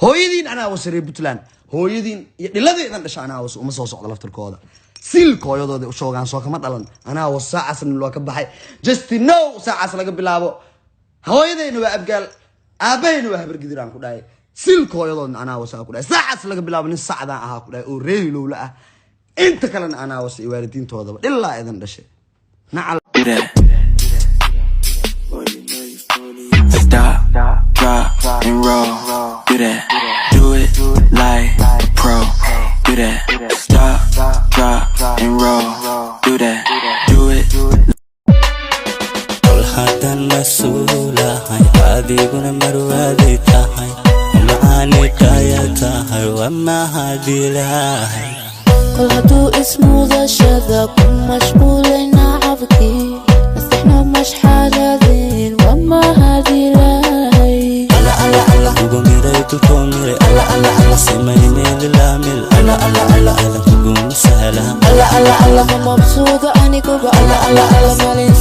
hooyadiin anaa wasarey Puntland hooyadiin iyo dhiladeedan dhashay anaa was uma soo socdo laftirkooda silkooyadooda u shoogaan soo kama dhalan anaa was saacasna loo ka baxay just know saacas laga bilaabo hooyadeyna waa abgaal aabaheena waa habargidiraan ku dhahay silkooyadoodna anaa was ku dhahay saacas laga bilaabo nin saacadaan ahaa ku dhahay oo reelowla ah inta kalena anaa was waalidiintoodaba ilaa idan dhashay nacal stop, drop, and roll. Do that, do it like a pro. Do that, stop, drop, and roll. Do that, do it. Kol hadan mas'uulahay adiguna marwaadi tahay macaani kaya tahay wa mahadilahay kol haduu ismuuda shada ku mashquulayna cabki nasixna mashxaladin wa mahadilahay تكمل الله الله الله سميني للامل الله الله الله الله تقوم سهلا الله الله الله مبسوطة أني كوبا الله الله الله مالي